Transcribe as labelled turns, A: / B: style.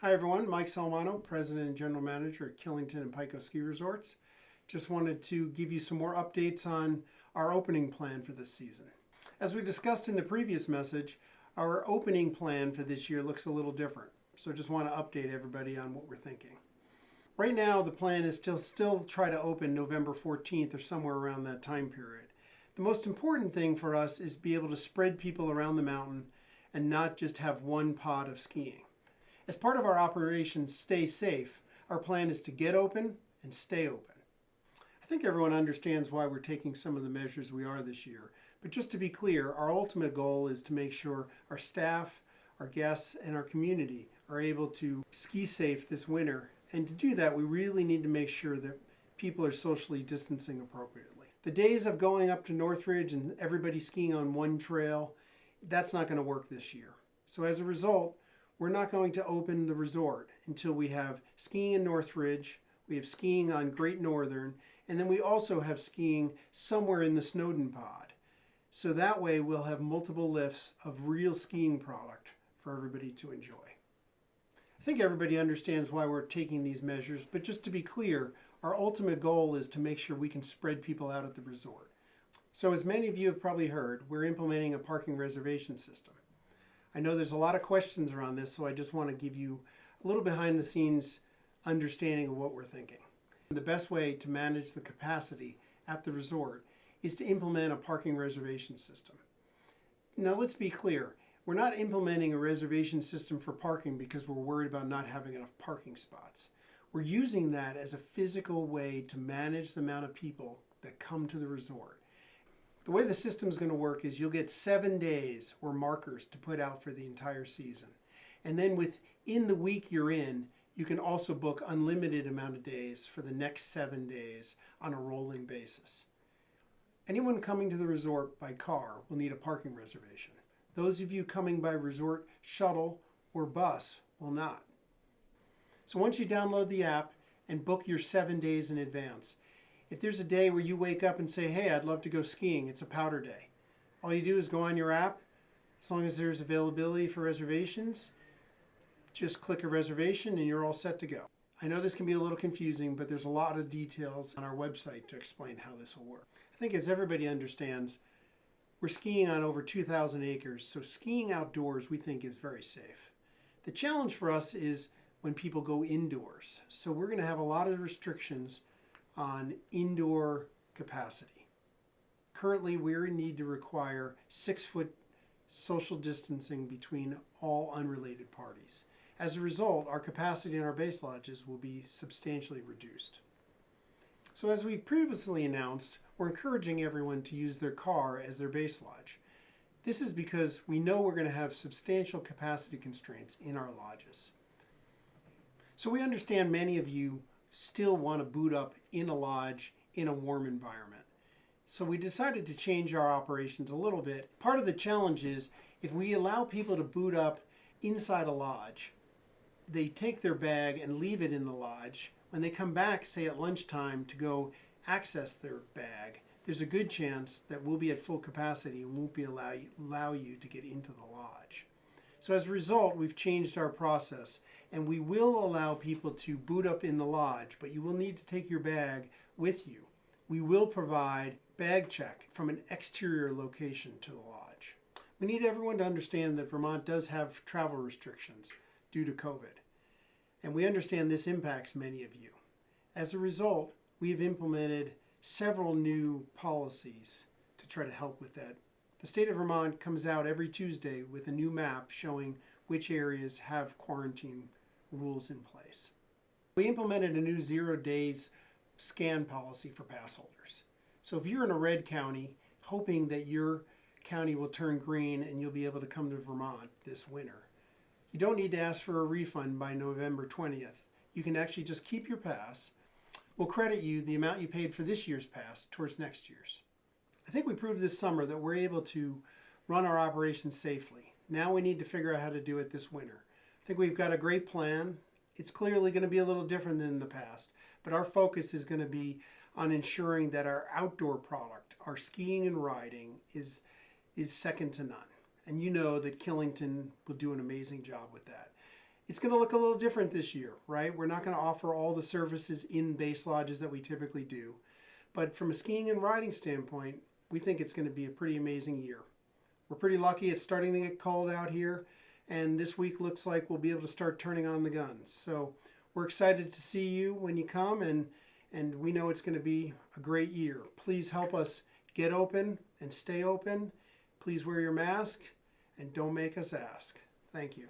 A: Hi everyone, Mike Solimano, President and General Manager at Killington and Pico Ski Resorts. Just wanted to give you some more updates on our opening plan for this season. As we discussed in the previous message, our opening plan for this year looks a little different. So just want to update everybody on what we're thinking. Right now, the plan is to still try to open November 14th or somewhere around that time period. The most important thing for us is to be able to spread people around the mountain and not just have one pod of skiing. As part of our operation Stay Safe, our plan is to get open and stay open. I think everyone understands why we're taking some of the measures we are this year. But just to be clear, our ultimate goal is to make sure our staff, our guests, and our community are able to ski safe this winter. And to do that, we really need to make sure that people are socially distancing appropriately. The days of going up to Northridge and everybody skiing on one trail, that's not going to work this year. So as a result, we're not going to open the resort until we have skiing in Northridge, we have skiing on Great Northern, and then we also have skiing somewhere in the Snowden pod. So that way we'll have multiple lifts of real skiing product for everybody to enjoy. I think everybody understands why we're taking these measures, but just to be clear, our ultimate goal is to make sure we can spread people out at the resort. So as many of you have probably heard, we're implementing a parking reservation system. I know there's a lot of questions around this, so I just want to give you a little behind the scenes understanding of what we're thinking. The best way to manage the capacity at the resort is to implement a parking reservation system. Now let's be clear, we're not implementing a reservation system for parking because we're worried about not having enough parking spots. We're using that as a physical way to manage the amount of people that come to the resort. The way the system is going to work is you'll get 7 days or markers to put out for the entire season. And then within the week you're in, you can also book unlimited amount of days for the next 7 days on a rolling basis. Anyone coming to the resort by car will need a parking reservation. Those of you coming by resort shuttle or bus will not. So once you download the app and book your 7 days in advance, if there's a day where you wake up and say, hey, I'd love to go skiing, it's a powder day. All you do is go on your app. As long as there's availability for reservations, just click a reservation and you're all set to go. I know this can be a little confusing, but there's a lot of details on our website to explain how this will work. I think as everybody understands, we're skiing on over 2,000 acres, so skiing outdoors we think is very safe. The challenge for us is when people go indoors. So we're going to have a lot of restrictions on indoor capacity. Currently, we need to require 6-foot social distancing between all unrelated parties. As a result, our capacity in our base lodges will be substantially reduced. So as we've previously announced, we're encouraging everyone to use their car as their base lodge. This is because we know we're going to have substantial capacity constraints in our lodges. So we understand many of you still want to boot up in a lodge in a warm environment. So we decided to change our operations a little bit. Part of the challenge is if we allow people to boot up inside a lodge, they take their bag and leave it in the lodge. When they come back, say at lunchtime, to go access their bag, there's a good chance that we'll be at full capacity and won't be allow you to get into the lodge. So as a result, we've changed our process and we will allow people to boot up in the lodge, but you will need to take your bag with you. We will provide bag check from an exterior location to the lodge. We need everyone to understand that Vermont does have travel restrictions due to COVID, and we understand this impacts many of you. As a result, we've implemented several new policies to try to help with that. The state of Vermont comes out every Tuesday with a new map showing which areas have quarantine rules in place. We implemented a new 0 days scan policy for pass holders. So if you're in a red county, hoping that your county will turn green and you'll be able to come to Vermont this winter, you don't need to ask for a refund by November 20th. You can actually just keep your pass. We'll credit you the amount you paid for this year's pass towards next year's. I think we proved this summer that we're able to run our operations safely. Now we need to figure out how to do it this winter. I think we've got a great plan. It's clearly going to be a little different than the past, but our focus is going to be on ensuring that our outdoor product, our skiing and riding, is second to none. And you know that Killington will do an amazing job with that. It's going to look a little different this year, right? We're not going to offer all the services in base lodges that we typically do. But from a skiing and riding standpoint, we think it's going to be a pretty amazing year. We're pretty lucky. It's starting to get cold out here, and this week looks like we'll be able to start turning on the guns. So we're excited to see you when you come, and we know it's going to be a great year. Please help us get open and stay open. Please wear your mask, and don't make us ask. Thank you.